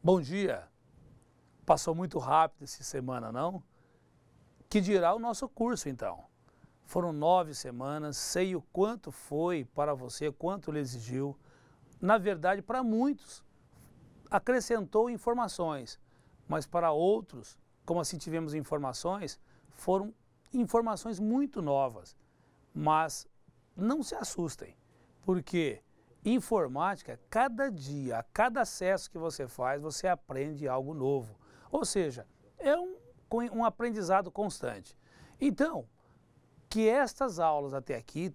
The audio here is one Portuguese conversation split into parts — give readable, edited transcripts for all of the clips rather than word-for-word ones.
Bom dia! Passou muito rápido essa semana, não? Que dirá o nosso curso, então? Foram 9 semanas, sei o quanto foi para você, quanto lhe exigiu. Na verdade, para muitos, acrescentou informações, mas para outros, como assim tivemos informações, foram informações muito novas. Mas não se assustem, porque informática, cada dia, a cada acesso que você faz, você aprende algo novo. Ou seja, é um aprendizado constante. Então, que estas aulas até aqui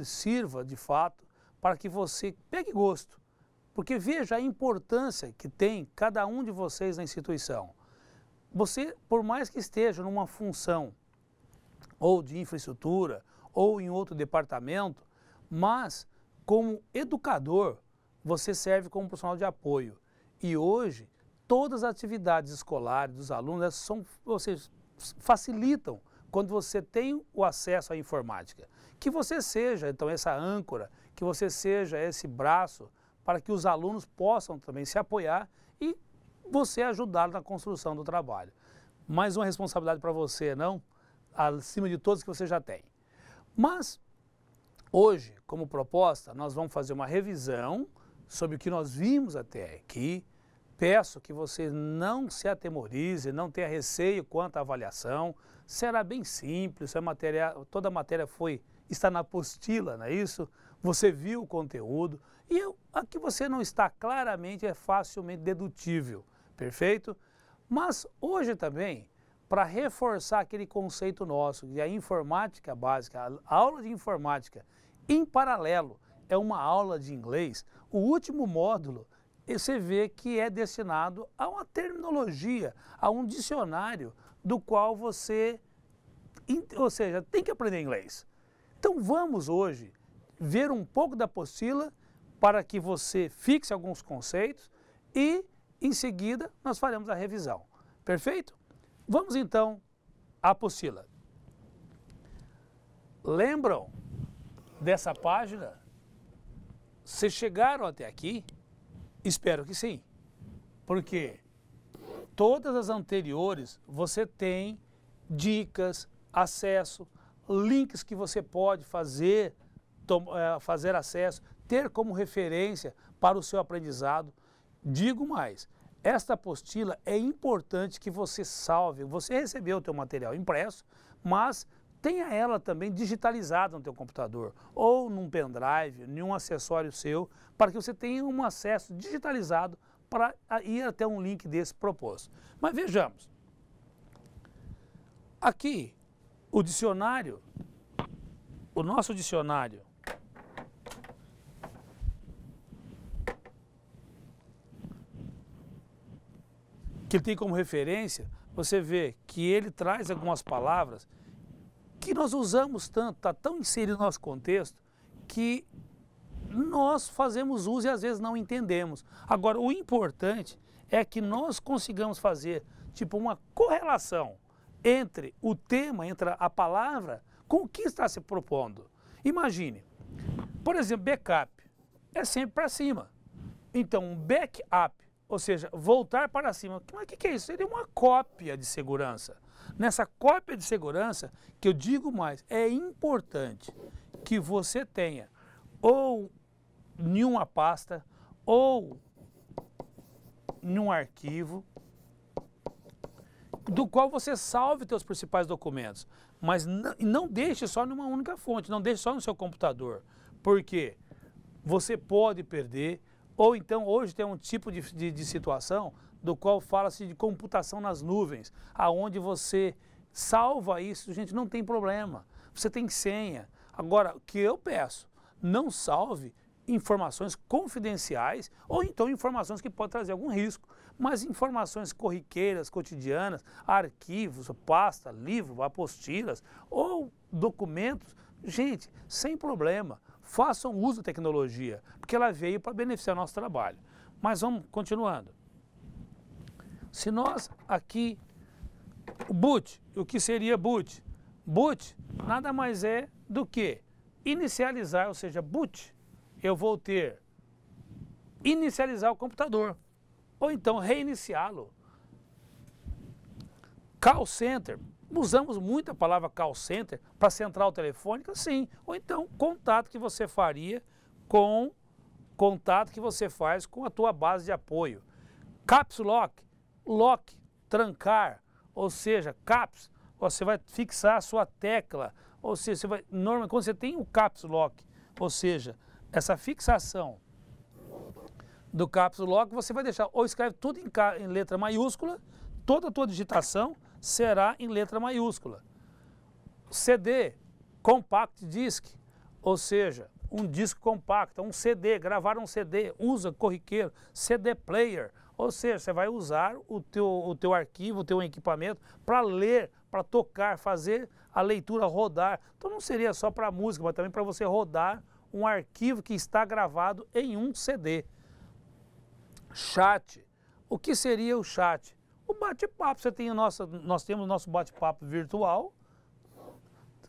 sirva de fato para que você pegue gosto. Porque veja a importância que tem cada um de vocês na instituição. Você, por mais que esteja numa função ou de infraestrutura ou em outro departamento, mas como educador, você serve como profissional de apoio. E hoje, todas as atividades escolares dos alunos facilitam quando você tem o acesso à informática. Que você seja, então, essa âncora, que você seja esse braço para que os alunos possam também se apoiar e você ajudar na construção do trabalho. Mais uma responsabilidade para você, não? Acima de todos que você já tem. Mas, hoje, como proposta, nós vamos fazer uma revisão sobre o que nós vimos até aqui. Peço que você não se atemorize, não tenha receio quanto à avaliação. Será bem simples, toda a matéria está na apostila, não é isso? Você viu o conteúdo e aqui você não está claramente, é facilmente dedutível, perfeito? Mas hoje também, para reforçar aquele conceito nosso, que a informática básica, a aula de informática, em paralelo, é uma aula de inglês, o último módulo, você vê que é destinado a uma terminologia, a um dicionário do qual você, ou seja, tem que aprender inglês. Então vamos hoje ver um pouco da apostila para que você fixe alguns conceitos e em seguida nós faremos a revisão. Perfeito? Vamos então à apostila. Lembram dessa página? Vocês chegaram até aqui? Espero que sim, porque todas as anteriores você tem dicas, acesso, links que você pode fazer acesso, ter como referência para o seu aprendizado. Digo mais, esta apostila é importante que você salve. Você recebeu o teu material impresso, mas tenha ela também digitalizada no teu computador, ou num pendrive, em um acessório seu, para que você tenha um acesso digitalizado para ir até um link desse proposto. Mas vejamos, aqui o dicionário, o nosso dicionário, que ele tem como referência, você vê que ele traz algumas palavras que nós usamos tanto, está tão inserido no nosso contexto, que nós fazemos uso e às vezes não entendemos. Agora, o importante é que nós consigamos fazer tipo uma correlação entre o tema, entre a palavra, com o que está se propondo. Imagine, por exemplo, backup é sempre para cima. Então, um backup, ou seja, voltar para cima. Mas o que é isso? Seria uma cópia de segurança. Nessa cópia de segurança, que eu digo mais, é importante que você tenha ou em uma pasta ou em um arquivo do qual você salve seus principais documentos, mas não deixe só numa única fonte, não deixe só no seu computador, porque você pode perder, ou então hoje tem um tipo de situação do qual fala-se de computação nas nuvens, aonde você salva isso, gente, não tem problema, você tem senha. Agora, o que eu peço, não salve informações confidenciais ou então informações que podem trazer algum risco, mas informações corriqueiras, cotidianas, arquivos, pasta, livro, apostilas ou documentos, gente, sem problema, façam uso da tecnologia, porque ela veio para beneficiar o nosso trabalho. Mas vamos continuando. Se nós aqui, o boot, o que seria boot? Boot nada mais é do que inicializar, ou seja, boot, eu vou ter inicializar o computador. ou então reiniciá-lo. Call center, usamos muito a palavra call center para central telefônica, sim, ou então contato que você faria com contato que você faz com a tua base de apoio. Caps lock, lock, trancar, ou seja, caps, você vai fixar a sua tecla, ou seja, você vai, normalmente quando você tem o caps lock, ou seja, essa fixação do caps lock, você vai deixar, ou escreve tudo em letra maiúscula, toda a tua digitação será em letra maiúscula. CD, compact disc, ou seja, um disco compacto, um CD, gravar um CD, usa corriqueiro, CD player, ou seja, você vai usar o teu arquivo, o teu equipamento para ler, para tocar, fazer a leitura rodar. Então não seria só para música, mas também para você rodar um arquivo que está gravado em um CD. Chat. O que seria o chat? O bate-papo. Nós temos o nosso bate-papo virtual,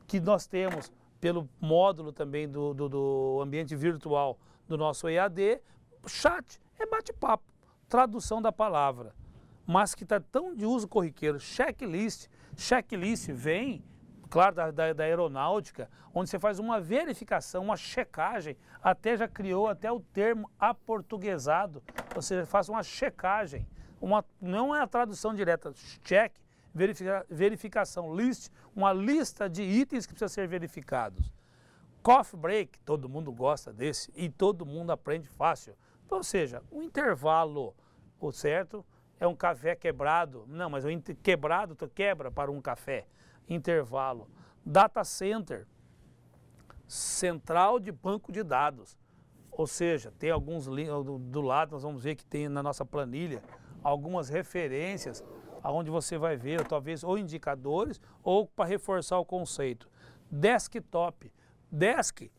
que nós temos pelo módulo também do ambiente virtual do nosso EAD. Chat é bate-papo, tradução da palavra, mas que está tão de uso corriqueiro. Checklist. Checklist vem, claro, da aeronáutica, onde você faz uma verificação, uma checagem, até já criou até o termo aportuguesado, ou seja, faz uma checagem, não é a tradução direta, check, verificação, list, uma lista de itens que precisam ser verificados. Coffee break, todo mundo gosta desse e todo mundo aprende fácil, ou seja, um intervalo, o certo, é um café quebrado, não, mas o quebrado tu quebra para um café. Intervalo. Data center, central de banco de dados, ou seja, tem alguns links do lado, nós vamos ver que tem na nossa planilha algumas referências aonde você vai ver, talvez, ou indicadores, ou para reforçar o conceito. Desktop, desk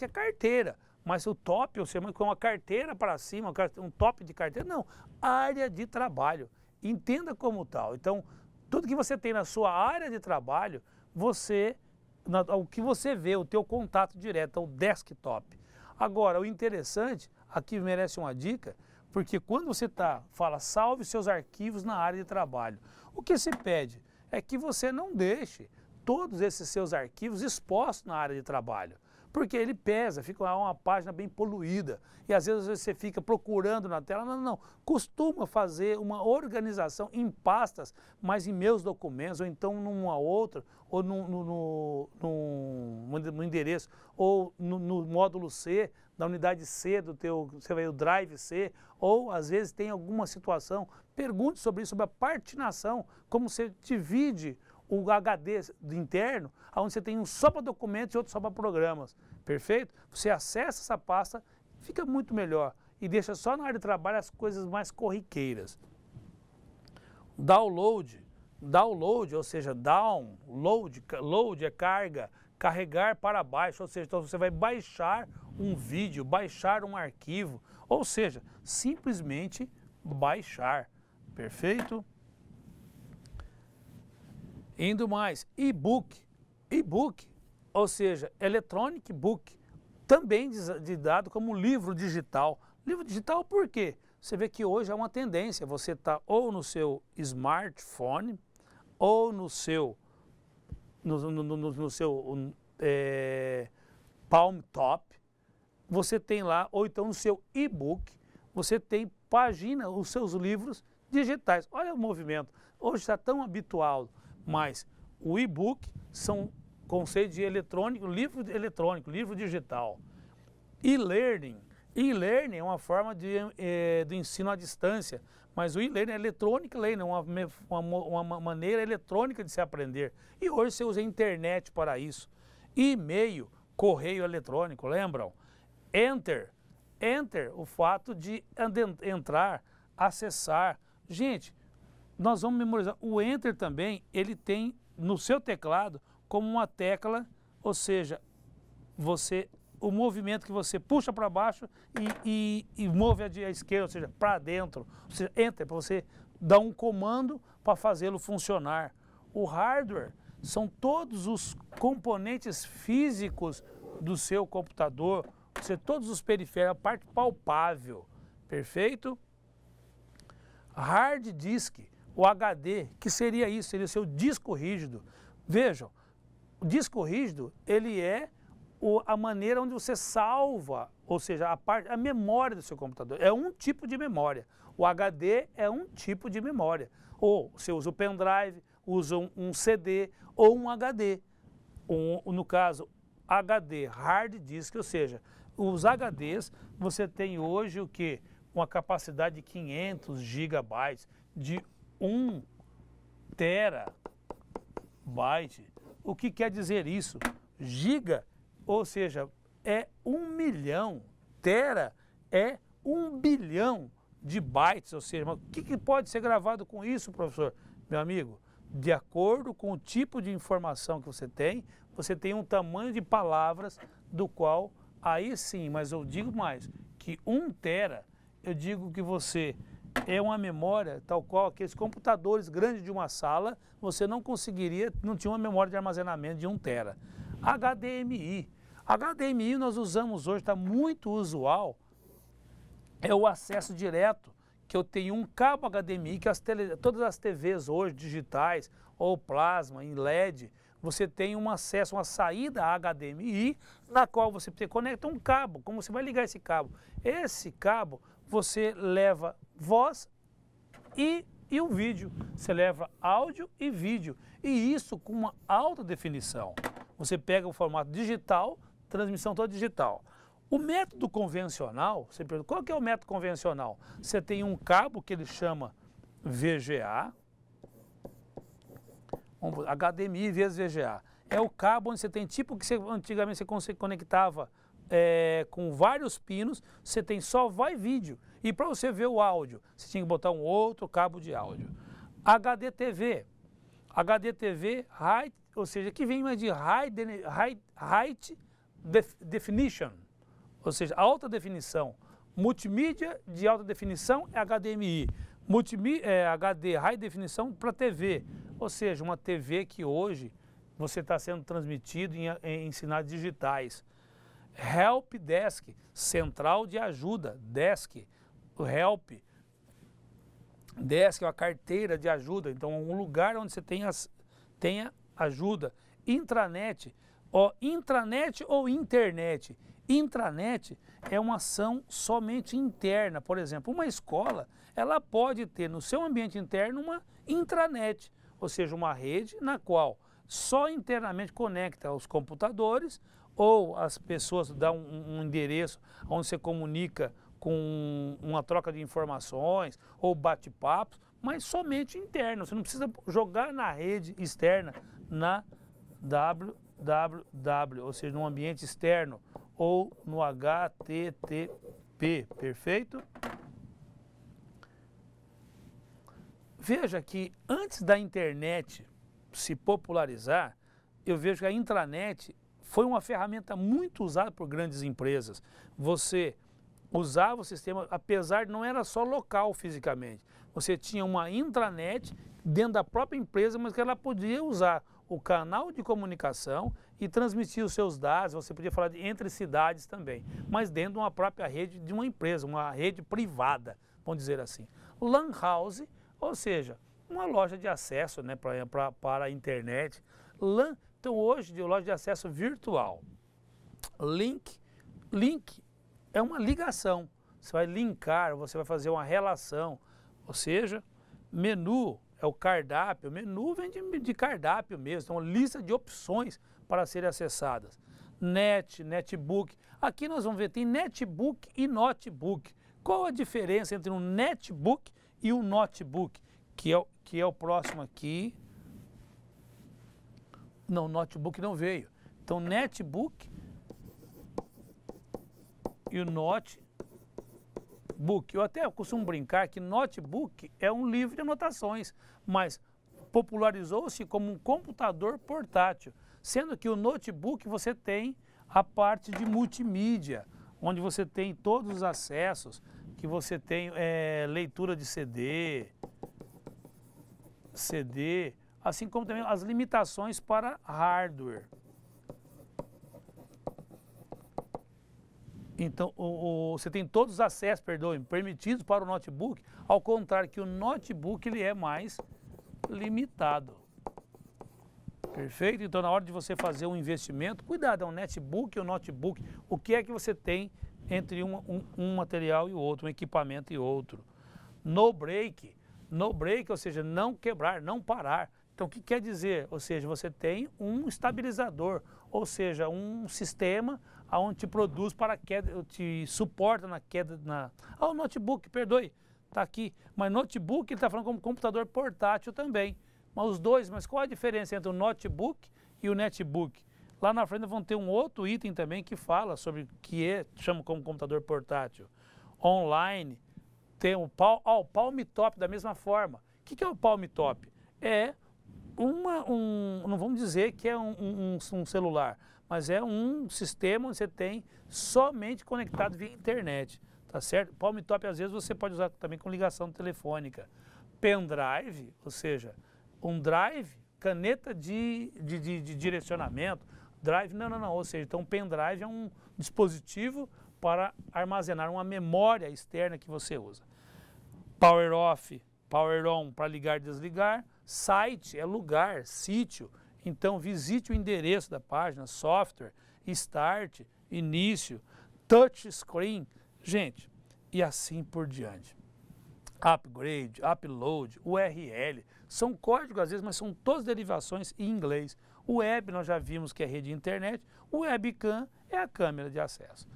é carteira, mas o top, eu chamo com uma carteira para cima, um top de carteira, não, área de trabalho, entenda como tal. Então, tudo que você tem na sua área de trabalho, o que você vê, o teu contato direto, é o desktop. Agora, o interessante, aqui merece uma dica, porque quando você fala salve seus arquivos na área de trabalho, o que se pede é que você não deixe todos esses seus arquivos expostos na área de trabalho, porque ele pesa, fica uma página bem poluída e às vezes você fica procurando na tela, não, costuma fazer uma organização em pastas, mas em meus documentos, ou então numa outra, ou no endereço, ou no módulo C, da unidade C do você vai o Drive C, ou às vezes tem alguma situação, pergunte sobre isso, sobre a partinação, como você divide o HD interno, onde você tem um só para documentos e outro só para programas, perfeito? Você acessa essa pasta, fica muito melhor e deixa só na área de trabalho as coisas mais corriqueiras. Download, ou seja, load é carga, carregar para baixo, ou seja, então você vai baixar um vídeo, baixar um arquivo, ou seja, simplesmente baixar, perfeito? Indo mais, e-book, ou seja, electronic book, também dado como livro digital. Livro digital por quê? Você vê que hoje é uma tendência, você está ou no seu smartphone, ou no seu, Palm Top, você tem lá, ou então no seu e-book, você tem página, os seus livros digitais. Olha o movimento, hoje está tão habitual. Mas o e-book são conceitos de eletrônico, livro digital. E-learning é uma forma do ensino à distância, mas o e-learning é electronic learning, uma maneira eletrônica de se aprender. E hoje você usa a internet para isso. E-mail, correio eletrônico, lembram? Enter, o fato de entrar, acessar. Gente, nós vamos memorizar. O Enter também, ele tem no seu teclado como uma tecla, ou seja, o movimento que você puxa para baixo e move à esquerda, ou seja, para dentro. Ou seja, Enter, para você dar um comando para fazê-lo funcionar. O hardware são todos os componentes físicos do seu computador, ou seja, todos os periféricos, a parte palpável, perfeito? Hard disk, o HD, que seria isso? Seria o seu disco rígido. Vejam, o disco rígido, ele é a maneira onde você salva, ou seja, a memória do seu computador. É um tipo de memória. O HD é um tipo de memória. Ou você usa o pendrive, usa um CD ou um HD. No caso, HD, hard disk, ou seja, os HDs, você tem hoje o quê? Uma capacidade de 500 gigabytes, de 1 terabyte. O que quer dizer isso? Giga, ou seja, é 1 milhão, tera é 1 bilhão de bytes, ou seja, o que pode ser gravado com isso, professor? Meu amigo, de acordo com o tipo de informação que você tem um tamanho de palavras do qual, aí sim, mas eu digo mais, que 1 tera, eu digo que você é uma memória tal qual aqueles computadores grandes de uma sala, você não conseguiria, não tinha uma memória de armazenamento de 1 tera. HDMI. HDMI nós usamos hoje, está muito usual, é o acesso direto, que eu tenho um cabo HDMI, que todas as TVs hoje, digitais, ou plasma, em LED, você tem um acesso, uma saída HDMI, na qual você conecta um cabo. Como você vai ligar esse cabo? Esse cabo, você leva voz e o vídeo. Você leva áudio e vídeo. E isso com uma alta definição. Você pega o formato digital, transmissão toda digital. O método convencional, você pergunta, qual que é o método convencional? Você tem um cabo que ele chama VGA, HDMI vezes VGA. É o cabo onde você tem, tipo que antigamente você conectava com vários pinos, você tem só vai vídeo. E para você ver o áudio, você tinha que botar um outro cabo de áudio. HDTV. HDTV, ou seja, que vem mais de High Definition. Ou seja, alta definição. Multimídia de alta definição é HDMI. HD, High Definição para TV. Ou seja, uma TV que hoje você está sendo transmitido em sinais digitais. Help Desk, central de ajuda, desk. O Help Desk é uma carteira de ajuda. Então, um lugar onde você tenha ajuda. Intranet. Intranet ou internet? Intranet é uma ação somente interna. Por exemplo, uma escola, ela pode ter no seu ambiente interno uma intranet, ou seja, uma rede na qual só internamente conecta os computadores ou as pessoas dão um endereço onde você comunica com uma troca de informações ou bate-papos, mas somente interno. Você não precisa jogar na rede externa, na www, ou seja, no ambiente externo, ou no HTTP, perfeito? Veja que antes da internet se popularizar, eu vejo que a intranet foi uma ferramenta muito usada por grandes empresas. Você usava o sistema, apesar de não era só local fisicamente, você tinha uma intranet dentro da própria empresa, mas que ela podia usar o canal de comunicação e transmitir os seus dados, você podia falar entre cidades também, mas dentro de uma própria rede de uma empresa, uma rede privada, vamos dizer assim. LAN house, ou seja, uma loja de acesso, né, para a internet. LAN, então hoje, de loja de acesso virtual. Link é uma ligação, você vai linkar, você vai fazer uma relação, ou seja, menu é o cardápio, o menu vem de cardápio mesmo, então lista de opções para serem acessadas. Netbook, aqui nós vamos ver, tem netbook e notebook. Qual a diferença entre um netbook e um notebook? Que é o próximo aqui. Não, notebook não veio. Então, netbook e o notebook. Eu até costumo brincar que notebook é um livro de anotações, mas popularizou-se como um computador portátil, sendo que o notebook você tem a parte de multimídia, onde você tem todos os acessos, que você tem leitura de CD, assim como também as limitações para hardware. Então, você tem todos os acessos, permitidos para o notebook, ao contrário que o notebook ele é mais limitado. Perfeito? Então, na hora de você fazer um investimento, cuidado, é um netbook ou notebook, o que é que você tem entre um material e o outro, um equipamento e outro. No break, ou seja, não quebrar, não parar. Então, o que quer dizer? Ou seja, você tem um estabilizador, ou seja, um sistema onde te produz para queda, te suporta na queda. O notebook, perdoe, está aqui. Mas notebook, ele está falando como computador portátil também. Mas os dois, mas qual a diferença entre o notebook e o netbook? Lá na frente vão ter um outro item também que fala sobre o que chama como computador portátil. Online, tem o Palm Top da mesma forma. O que é o Palm Top? É não vamos dizer que é um celular, mas é um sistema onde você tem somente conectado via internet, tá certo? Palm Top às vezes você pode usar também com ligação telefônica. Pendrive, ou seja, um drive, caneta de direcionamento, drive, não, ou seja, então pendrive é um dispositivo para armazenar uma memória externa que você usa. Power off, power on para ligar e desligar, site é lugar, sítio, então visite o endereço da página, software, start, início, touch screen, gente, e assim por diante. Upgrade, upload, URL, são códigos às vezes, mas são todas derivações em inglês. O web nós já vimos que é rede de internet, o webcam é a câmera de acesso.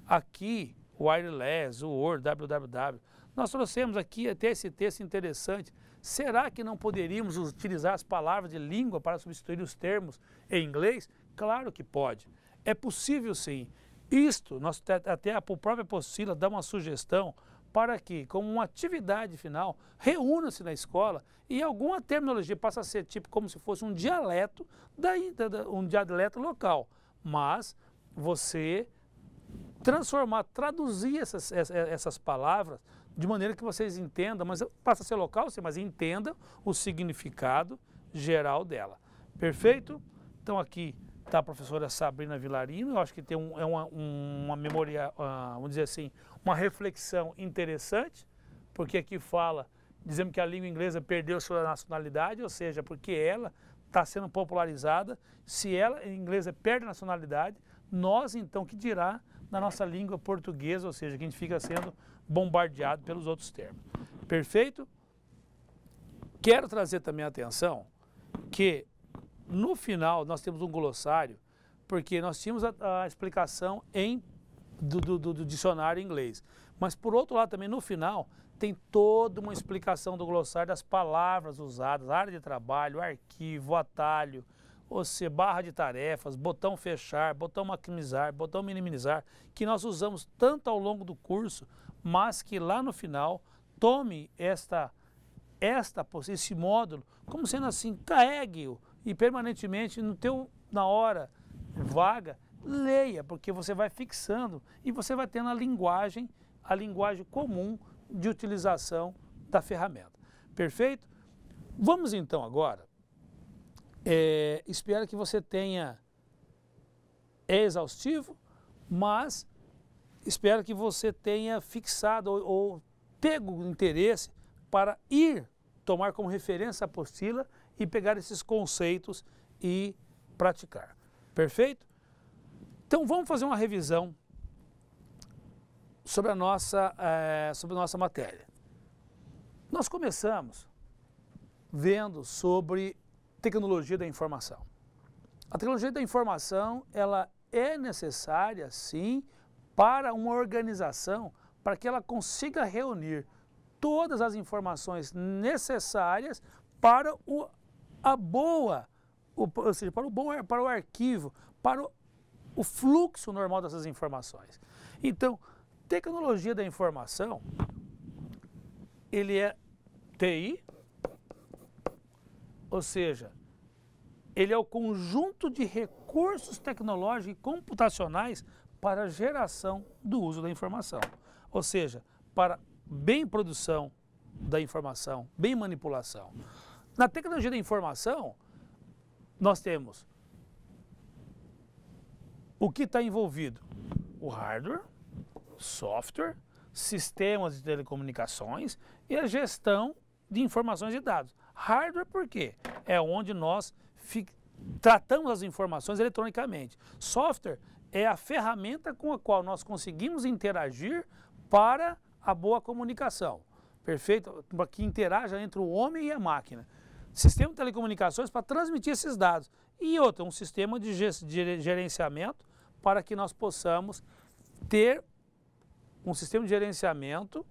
Aqui, wireless, o Word, www. Nós trouxemos aqui até esse texto interessante. Será que não poderíamos utilizar as palavras de língua para substituir os termos em inglês? Claro que pode. É possível sim. Isto, até a própria apostila dá uma sugestão para que, como uma atividade final, reúna-se na escola e alguma terminologia passa a ser tipo como se fosse um dialeto, um dialeto local. Mas você traduzir essas palavras de maneira que vocês entendam, mas passa a ser local, sim, mas entendam o significado geral dela. Perfeito? Então aqui está a professora Sabrina Vilarino, eu acho que tem uma memória, vamos dizer assim, uma reflexão interessante, porque aqui fala, dizendo que a língua inglesa perdeu sua nacionalidade, ou seja, porque ela está sendo popularizada. Se ela, a inglesa, perde a nacionalidade, nós então, que dirá na nossa língua portuguesa, ou seja, que a gente fica sendo bombardeado pelos outros termos. Perfeito? Quero trazer também a atenção que no final nós temos um glossário, porque nós tínhamos a explicação do dicionário em inglês. Mas por outro lado também no final tem toda uma explicação do glossário das palavras usadas, área de trabalho, arquivo, atalho, ou seja, barra de tarefas, botão fechar, botão maximizar, botão minimizar, que nós usamos tanto ao longo do curso, mas que lá no final tome esse módulo como sendo assim, carregue-o e permanentemente na hora vaga, leia, porque você vai fixando e você vai tendo a linguagem comum de utilização da ferramenta. Perfeito? Vamos então agora, espero que você tenha, é exaustivo, mas espero que você tenha fixado ou pego interesse para ir tomar como referência a apostila e pegar esses conceitos e praticar. Perfeito? Então vamos fazer uma revisão sobre a nossa matéria. Nós começamos vendo sobre tecnologia da informação. A tecnologia da informação, ela é necessária, sim, para uma organização, para que ela consiga reunir todas as informações necessárias para o arquivo, para o fluxo normal dessas informações. Então, tecnologia da informação, ele é TI, ou seja, ele é o conjunto de recursos tecnológicos e computacionais para a geração do uso da informação. Ou seja, para bem produção da informação, bem manipulação. Na tecnologia da informação, nós temos o que está envolvido? O hardware, software, sistemas de telecomunicações e a gestão de informações e dados. Hardware por quê? É onde nós tratamos as informações eletronicamente. Software é a ferramenta com a qual nós conseguimos interagir para a boa comunicação. Perfeito? Para que interaja entre o homem e a máquina. Sistema de telecomunicações para transmitir esses dados. E outro, um sistema de gerenciamento para que nós possamos ter um sistema de gerenciamento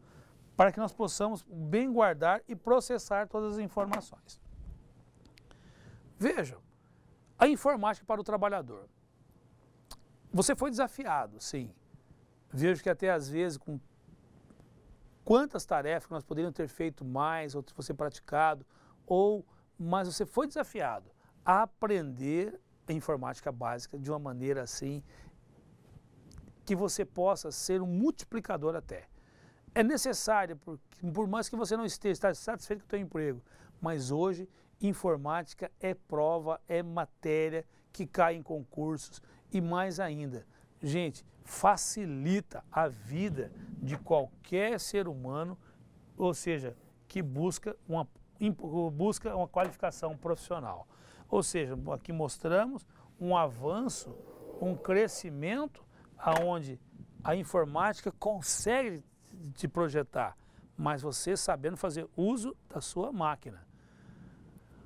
para que nós possamos bem guardar e processar todas as informações. Vejam, a informática para o trabalhador. Você foi desafiado, sim. Vejo que até às vezes com quantas tarefas que nós poderíamos ter feito mais, ou você praticado, mas você foi desafiado a aprender a informática básica de uma maneira assim que você possa ser um multiplicador até. É necessário, por mais que você não esteja satisfeito com o seu emprego, mas hoje informática é prova, é matéria que cai em concursos e mais ainda, gente, facilita a vida de qualquer ser humano, ou seja, que busca uma qualificação profissional. Ou seja, aqui mostramos um avanço, um crescimento aonde a informática consegue te projetar, mas você sabendo fazer uso da sua máquina.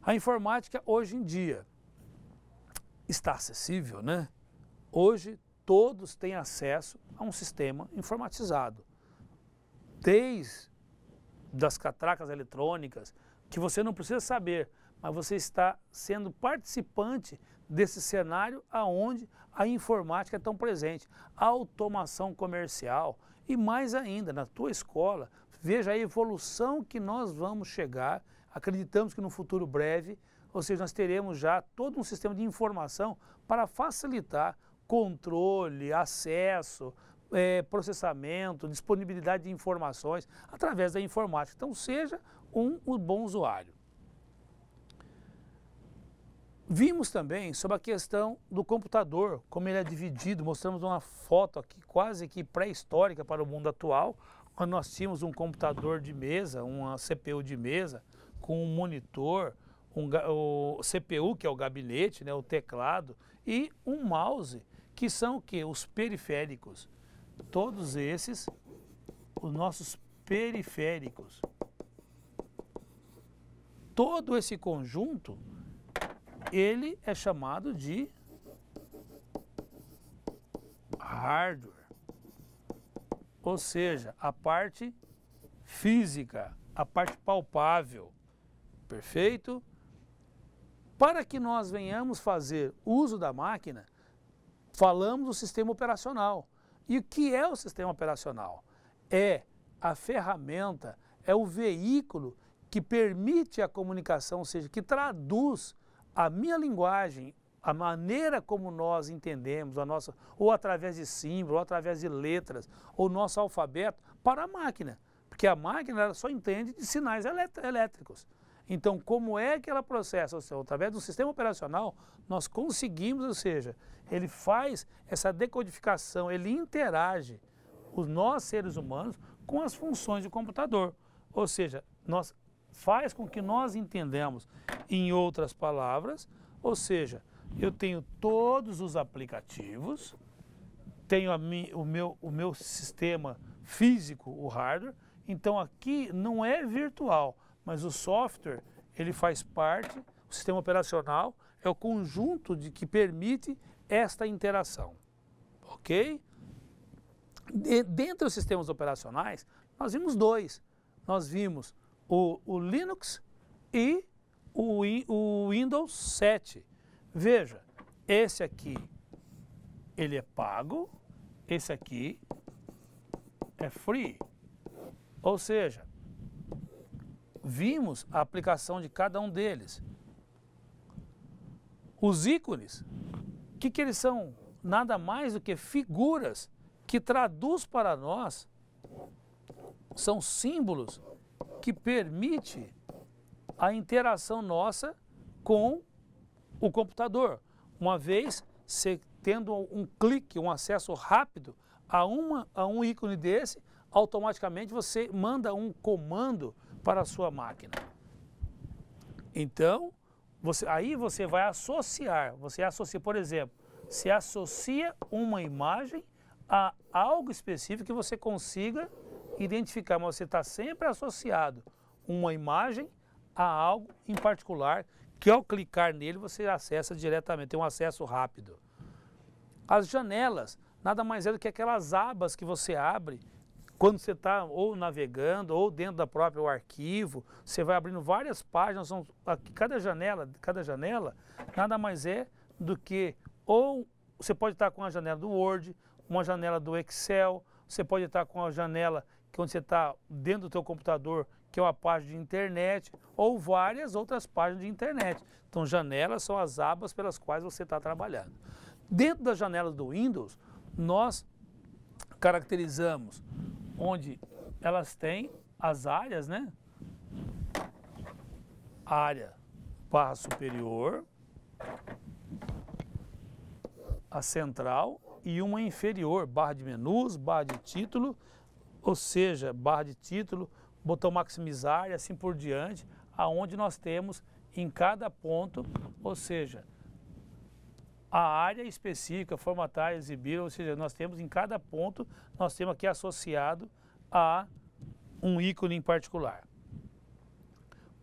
A informática hoje em dia está acessível, né? Hoje todos têm acesso a um sistema informatizado. Desde das catracas eletrônicas, que você não precisa saber, mas você está sendo participante desse cenário aonde a informática é tão presente. A automação comercial e mais ainda, na tua escola, veja a evolução que nós vamos chegar, acreditamos que no futuro breve, ou seja, nós teremos já todo um sistema de informação para facilitar controle, acesso, processamento, disponibilidade de informações através da informática. Então, seja um bom usuário. Vimos também sobre a questão do computador, como ele é dividido, mostramos uma foto aqui quase que pré-histórica para o mundo atual, quando nós tínhamos um computador de mesa, uma CPU de mesa, com um monitor, o CPU, que é o gabinete, né, o teclado, e um mouse, que são o quê? Os periféricos. Todos esses, os nossos periféricos. Todo esse conjunto, ele é chamado de hardware. Ou seja, a parte física, a parte palpável. Perfeito? Para que nós venhamos fazer uso da máquina, falamos do sistema operacional. E o que é o sistema operacional? É a ferramenta, é o veículo que permite a comunicação, ou seja, que traduz a minha linguagem, a maneira como nós entendemos, ou através de símbolos, ou através de letras, ou nosso alfabeto, para a máquina. Porque a máquina ela só entende de sinais elétricos. Então, como é que ela processa? Ou seja, através do sistema operacional, nós conseguimos, ou seja, ele faz essa decodificação, ele interage, nós seres humanos, com as funções do computador. Ou seja, faz com que nós entendamos em outras palavras, ou seja, eu tenho todos os aplicativos, tenho o meu sistema físico, o hardware, então aqui não é virtual, mas o software, ele faz parte, o sistema operacional é o conjunto que permite esta interação, ok? Dentre os sistemas operacionais, nós vimos dois. Nós vimos o Linux e o Windows 7. Veja, esse aqui, ele é pago, esse aqui é free. Ou seja, vimos a aplicação de cada um deles. Os ícones, o que eles são? Nada mais do que figuras que traduz para nós, são símbolos que permitem a interação nossa com o computador. Uma vez você tendo um clique, um acesso rápido a um ícone desse, automaticamente você manda um comando para a sua máquina. Então, aí você vai associar, por exemplo, se associa uma imagem a algo específico que você consiga identificar, mas você está sempre associado uma imagem a algo em particular, que ao clicar nele você acessa diretamente, tem um acesso rápido. As janelas nada mais é do que aquelas abas que você abre quando você está ou navegando ou dentro da própria arquivo, você vai abrindo várias páginas, cada janela nada mais é do que, ou você pode estar com a janela do Word, uma janela do Excel, você pode estar com a janela que onde você está dentro do teu computador, que é uma página de internet, ou várias outras páginas de internet. Então, janelas são as abas pelas quais você está trabalhando. Dentro das janelas do Windows, nós caracterizamos onde elas têm as áreas, né? Área barra superior, a central e uma inferior, barra de menus, barra de título, ou seja, barra de título, botão maximizar e assim por diante, aonde nós temos em cada ponto, ou seja, a área específica, formatar, exibir, ou seja, nós temos em cada ponto, nós temos aqui associado a um ícone em particular.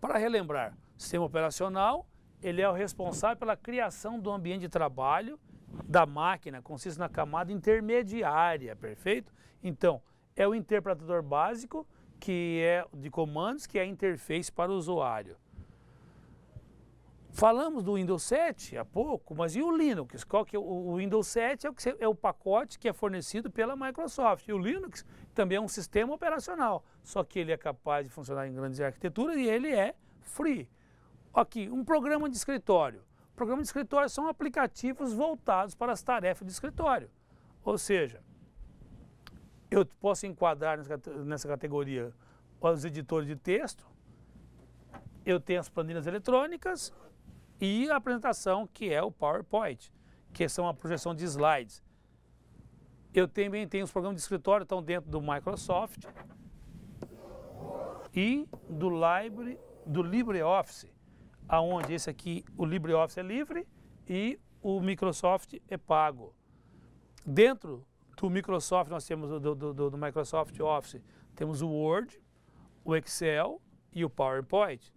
Para relembrar, o sistema operacional, ele é o responsável pela criação do ambiente de trabalho da máquina, consiste na camada intermediária, perfeito? Então, é o interpretador básico, que é de comandos, que é a interface para o usuário. Falamos do Windows 7 há pouco, mas e o Linux? Qual que é o Windows 7 é o pacote que é fornecido pela Microsoft. E o Linux também é um sistema operacional, só que ele é capaz de funcionar em grandes arquiteturas e ele é free. Aqui, um programa de escritório. Programas de escritório são aplicativos voltados para as tarefas de escritório. Ou seja, eu posso enquadrar nessa categoria os editores de texto, eu tenho as planilhas eletrônicas e a apresentação, que é o PowerPoint, que são a projeção de slides. Eu também tenho os programas de escritório, estão dentro do Microsoft e do LibreOffice, aonde esse aqui, o LibreOffice é livre e o Microsoft é pago. Dentro do Microsoft, nós temos do Microsoft Office, temos o Word, o Excel e o PowerPoint.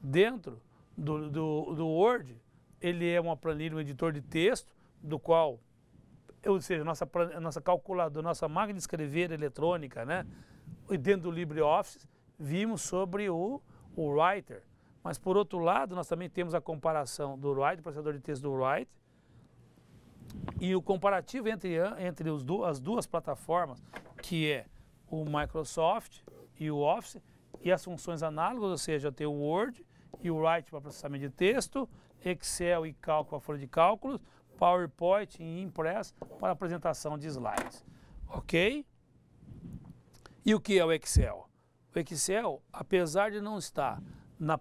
Dentro do Word, ele é uma planilha, um editor de texto, do qual, ou seja, nossa calculadora, nossa máquina de escrever eletrônica, né? E dentro do LibreOffice, vimos sobre o Writer. Mas, por outro lado, nós também temos a comparação do Writer, processador de texto do Writer, e o comparativo entre as duas plataformas, que é o Microsoft e o Office, e as funções análogas, ou seja, eu tenho o Word e o Write para processamento de texto, Excel e cálculo para folha de cálculos, PowerPoint e Impress para apresentação de slides. Ok? E o que é o Excel? O Excel, apesar de não estar na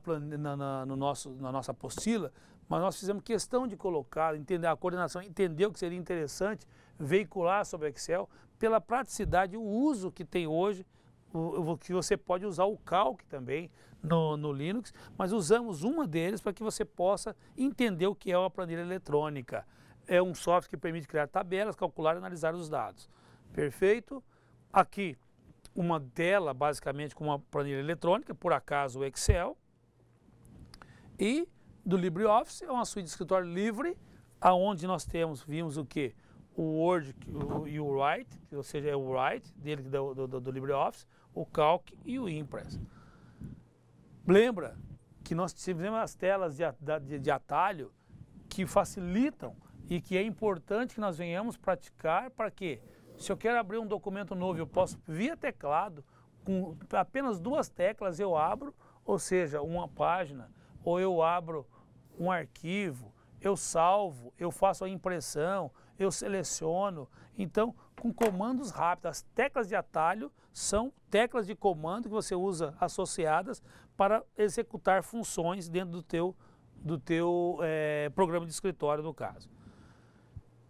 nossa apostila, mas nós fizemos questão de colocar, entender a coordenação, entender o que seria interessante veicular sobre o Excel, pela praticidade e o uso que tem hoje, que você pode usar o Calc também no Linux, mas usamos uma deles para que você possa entender o que é uma planilha eletrônica. É um software que permite criar tabelas, calcular e analisar os dados. Perfeito? Aqui, uma tela basicamente com uma planilha eletrônica, por acaso o Excel, e do LibreOffice é uma suíte de escritório livre, aonde nós vimos o que? O Word e o Write, ou seja, é o Write dele do LibreOffice, o Calc e o Impress. Lembra que nós tivemos as telas de atalho que facilitam e que é importante que nós venhamos praticar para que, se eu quero abrir um documento novo, eu posso, via teclado, com apenas 2 teclas eu abro, ou seja, uma página, ou eu abro um arquivo, eu salvo, eu faço a impressão, eu seleciono. Então, com comandos rápidos, as teclas de atalho são teclas de comando que você usa associadas para executar funções dentro do teu programa de escritório, no caso.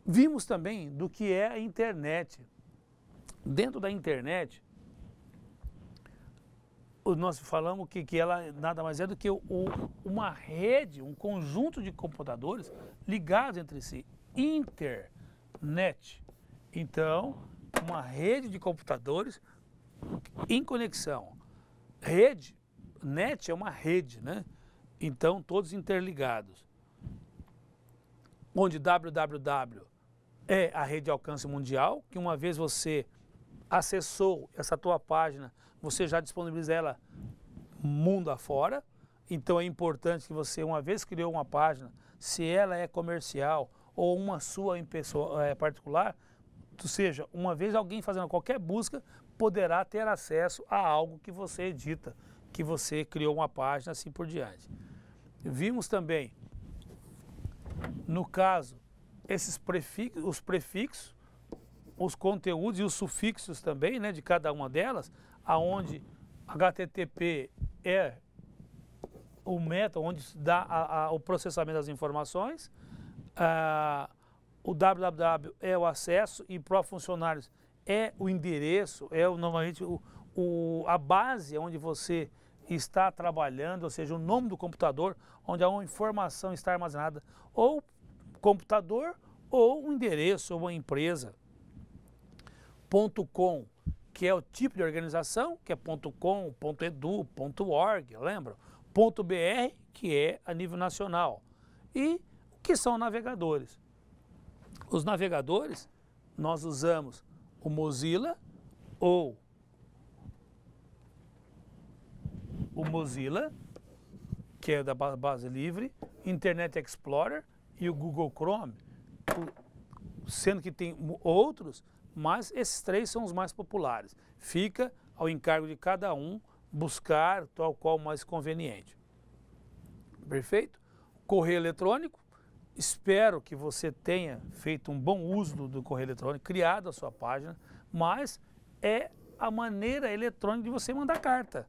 Vimos também do que é a internet. Dentro da internet, nós falamos que ela nada mais é do que uma rede, um conjunto de computadores ligados entre si. Internet. Então, uma rede de computadores em conexão. Rede, net é uma rede, né? Então, todos interligados. Onde www é a rede de alcance mundial, que uma vez você acessou essa tua página, você já disponibiliza ela mundo afora. Então é importante que você, uma vez criou uma página, se ela é comercial ou uma sua em pessoa, particular, ou seja, uma vez alguém fazendo qualquer busca, poderá ter acesso a algo que você edita, que você criou uma página, assim por diante. Vimos também, no caso, esses prefixos, os prefixos, os conteúdos e os sufixos também, né, de cada uma delas, aonde HTTP é o método onde se dá o processamento das informações, o www é o acesso e para funcionários é o endereço, é normalmente a base onde você está trabalhando, ou seja, o nome do computador, onde a informação está armazenada, ou computador, ou um endereço, ou uma empresa. .com, que é o tipo de organização, que é .com, .edu, .org, lembra? .br, que é a nível nacional. E o que são navegadores? Os navegadores, nós usamos o Mozilla, ou o Mozilla, que é da base livre, Internet Explorer e o Google Chrome, sendo que tem outros, mas esses três são os mais populares. Fica ao encargo de cada um buscar tal qual mais conveniente. Perfeito? Correio eletrônico, espero que você tenha feito um bom uso do correio eletrônico, criado a sua página, mas é a maneira eletrônica de você mandar carta.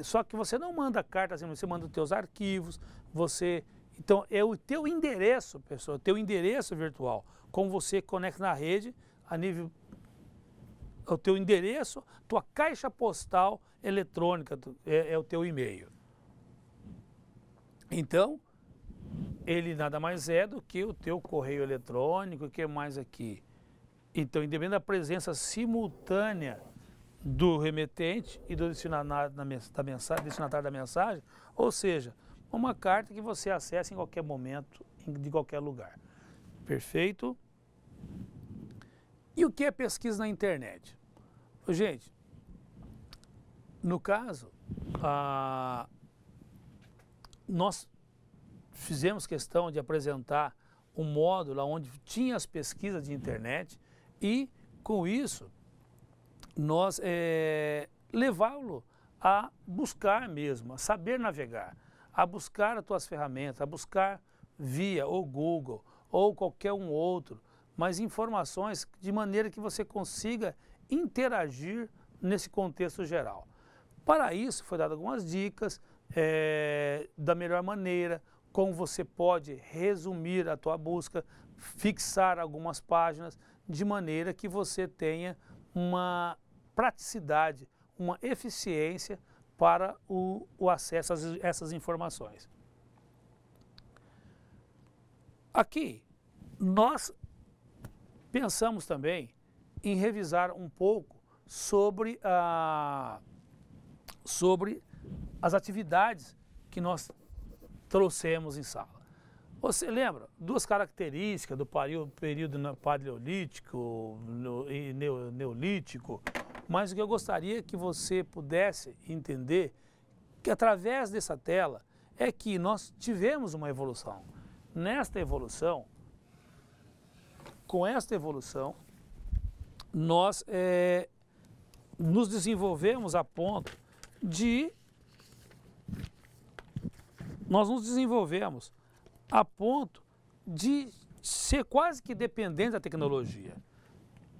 Só que você não manda carta assim, você manda os teus arquivos, então é o teu endereço, pessoal, o teu endereço virtual, como você conecta na rede, a nível, o teu endereço, tua caixa postal eletrônica é o teu e-mail. Então, ele nada mais é do que o teu correio eletrônico, o que mais aqui? Então, independente da presença simultânea do remetente e do destinatário da mensagem, ou seja, uma carta que você acessa em qualquer momento, de qualquer lugar. Perfeito? E o que é pesquisa na internet? Gente, no caso, nós fizemos questão de apresentar um módulo onde tinha as pesquisas de internet e, com isso, nós levá-lo a buscar mesmo, a saber navegar, a buscar as tuas ferramentas, a buscar via ou Google ou qualquer um outro, mas informações de maneira que você consiga interagir nesse contexto geral. Para isso, foi dado algumas dicas da melhor maneira, como você pode resumir a tua busca, fixar algumas páginas, de maneira que você tenha uma praticidade, uma eficiência para o acesso a essas informações. Aqui, nós pensamos também em revisar um pouco sobre as atividades que nós trouxemos em sala. Você lembra? Duas características do período paleolítico e neolítico, mas o que eu gostaria que você pudesse entender, que através dessa tela, é que nós tivemos uma evolução. Nesta evolução, com esta evolução, nós nos desenvolvemos a ponto de ser quase que dependente da tecnologia.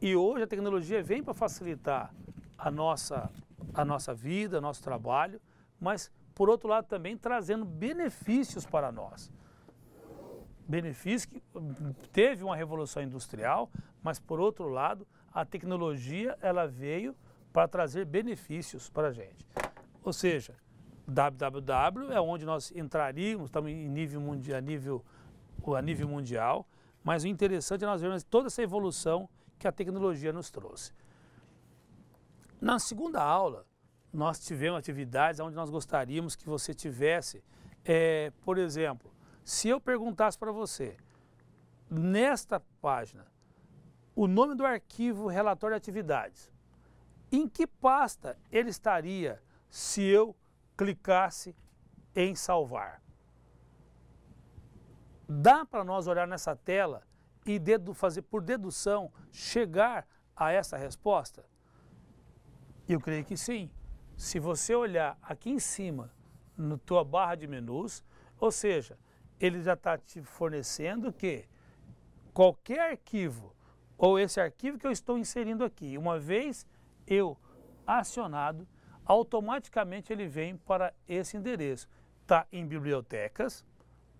E hoje a tecnologia vem para facilitar a nossa vida, nosso trabalho, mas, por outro lado, também trazendo benefícios para nós. Benefícios que teve uma revolução industrial, mas, por outro lado, a tecnologia ela veio para trazer benefícios para a gente. Ou seja, www é onde nós entraríamos, estamos em nível a nível mundial, mas o interessante é nós vermos toda essa evolução que a tecnologia nos trouxe. Na segunda aula, nós tivemos atividades onde nós gostaríamos que você tivesse, por exemplo, se eu perguntasse para você, nesta página, o nome do arquivo relatório de atividades, em que pasta ele estaria se eu clicasse em salvar? Dá para nós olhar nessa tela e fazer por dedução, chegar a essa resposta? Eu creio que sim. Se você olhar aqui em cima, na tua barra de menus, ou seja, ele já está te fornecendo que qualquer arquivo, ou esse arquivo que eu estou inserindo aqui, uma vez eu acionado, automaticamente ele vem para esse endereço. Está em bibliotecas,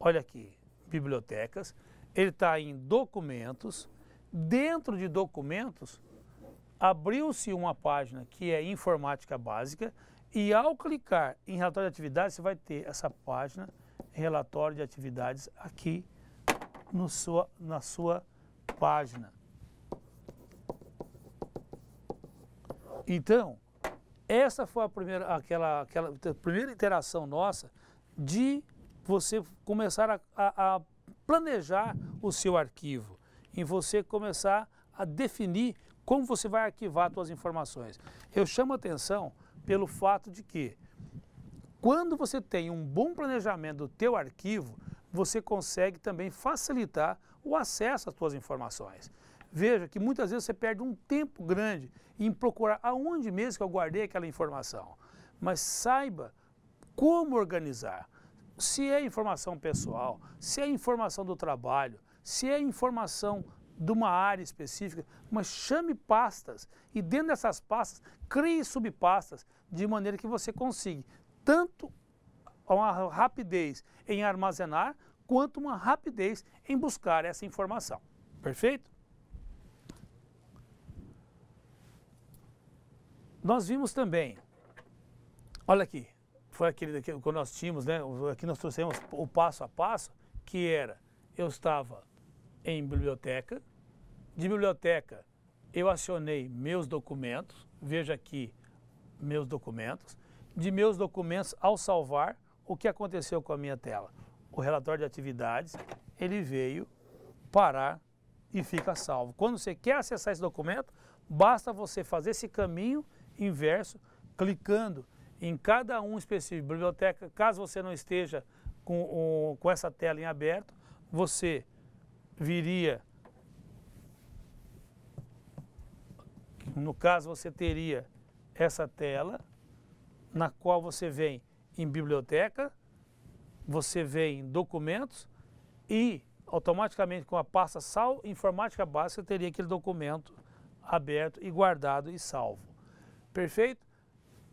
olha aqui, bibliotecas, ele está em documentos, dentro de documentos, abriu-se uma página que é informática básica e ao clicar em relatório de atividades, você vai ter essa página, relatório de atividades, aqui na sua página. Então, essa foi aquela primeira interação nossa de você começar a planejar o seu arquivo, em você começar a definir como você vai arquivar suas informações. Eu chamo a atenção pelo fato de que, quando você tem um bom planejamento do teu arquivo, você consegue também facilitar o acesso às suas informações. Veja que muitas vezes você perde um tempo grande em procurar aonde mesmo que eu guardei aquela informação. Mas saiba como organizar. Se é informação pessoal, se é informação do trabalho, se é informação de uma área específica, mas chame pastas e dentro dessas pastas crie subpastas de maneira que você consiga tanto uma rapidez em armazenar quanto uma rapidez em buscar essa informação. Perfeito? Nós vimos também, olha aqui, foi aquele que nós tínhamos, né? Aqui nós trouxemos o passo a passo, que era, eu estava em biblioteca, de biblioteca eu acionei meus documentos, veja aqui meus documentos, de meus documentos ao salvar, o que aconteceu com a minha tela? O relatório de atividades, ele veio parar e fica salvo. Quando você quer acessar esse documento, basta você fazer esse caminho inverso, clicando em cada um específico. Biblioteca, caso você não esteja com essa tela em aberto, você viria, no caso você teria essa tela, na qual você vem em biblioteca, você vem em documentos e automaticamente com a pasta informática básica teria aquele documento aberto e guardado e salvo. Perfeito?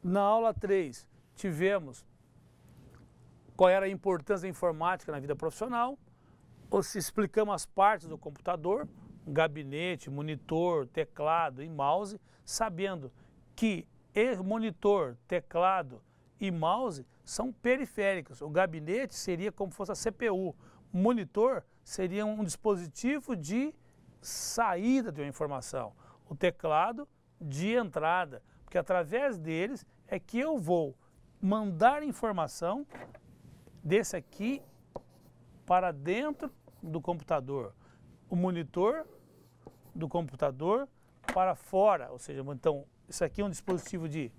Na aula 3 tivemos qual era a importância da informática na vida profissional, explicamos as partes do computador, gabinete, monitor, teclado e mouse, sabendo que monitor, teclado e mouse são periféricos. O gabinete seria como se fosse a CPU. O monitor seria um dispositivo de saída de uma informação. O teclado de entrada, porque através deles é que eu vou mandar informação desse aqui para dentro do computador. O monitor do computador para fora, ou seja, então isso aqui é um dispositivo de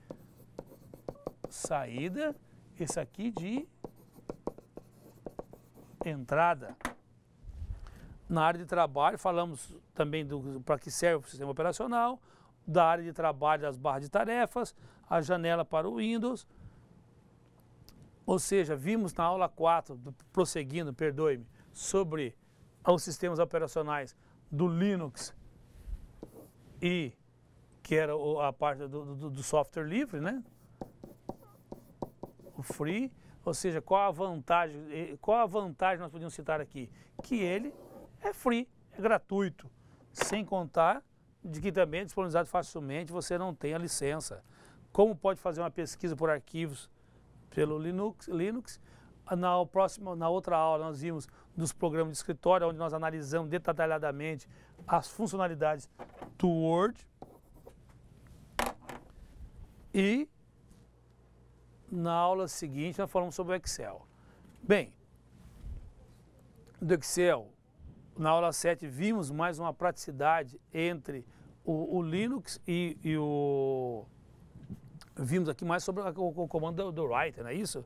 saída, esse aqui de entrada. Na área de trabalho, falamos também para que serve o sistema operacional, da área de trabalho, das barras de tarefas, a janela para o Windows. Ou seja, vimos na aula 4, prosseguindo, perdoe-me, sobre os sistemas operacionais do Linux e que era a parte do software livre, né? O free, ou seja, qual a vantagem nós podemos citar aqui? Que ele é free, é gratuito, sem contar de que também é disponibilizado facilmente, você não tem a licença. Como pode fazer uma pesquisa por arquivos pelo Linux. Na outra aula nós vimos dos programas de escritório, onde nós analisamos detalhadamente as funcionalidades do Word. E na aula seguinte nós falamos sobre o Excel. Bem, do Excel, na aula 7 vimos mais uma praticidade entre o Linux e o... Vimos aqui mais sobre o comando do write, não é isso?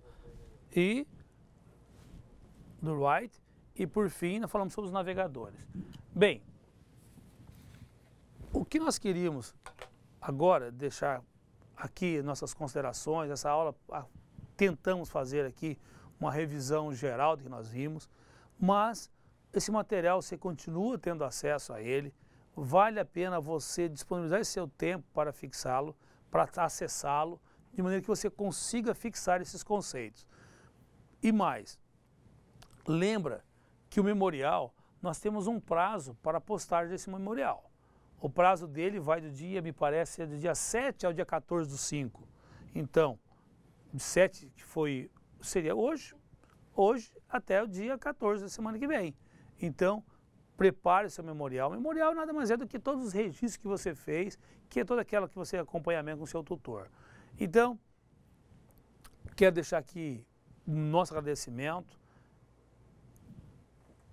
Do write, e por fim nós falamos sobre os navegadores. Bem, o que nós queríamos agora deixar aqui nossas considerações, essa aula tentamos fazer aqui uma revisão geral do que nós vimos, mas esse material você continua tendo acesso a ele, vale a pena você disponibilizar esse seu tempo para fixá-lo, para acessá-lo, de maneira que você consiga fixar esses conceitos. E mais, lembra que o memorial, nós temos um prazo para a postagem desse memorial. O prazo dele vai do dia, me parece, do dia 7 ao dia 14/5. Então, de 7, que seria hoje até o dia 14 da semana que vem. Então, prepare seu memorial. O memorial nada mais é do que todos os registros que você fez, que é toda aquela que você acompanhamento com o seu tutor. Então, quero deixar aqui o nosso agradecimento.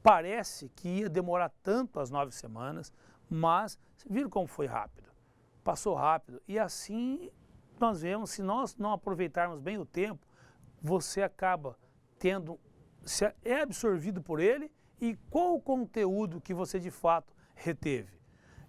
Parece que ia demorar tanto as 9 semanas, mas viram como foi rápido? Passou rápido. E assim nós vemos, se nós não aproveitarmos bem o tempo, você acaba é absorvido por ele e qual o conteúdo que você de fato reteve.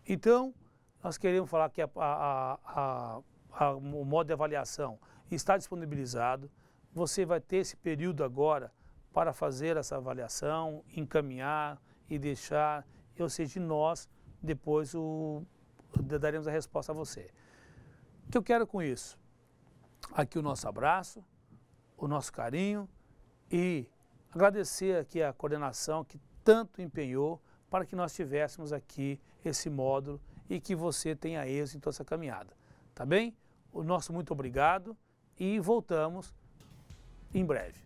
Então, nós queremos falar que o modo de avaliação está disponibilizado, você vai ter esse período agora para fazer essa avaliação, encaminhar e deixar, ou seja, nós depois daremos a resposta a você. O que eu quero com isso? Aqui o nosso abraço, o nosso carinho e agradecer aqui a coordenação que tanto empenhou para que nós tivéssemos aqui esse módulo e que você tenha êxito em toda essa caminhada. Tá bem? O nosso muito obrigado e voltamos em breve.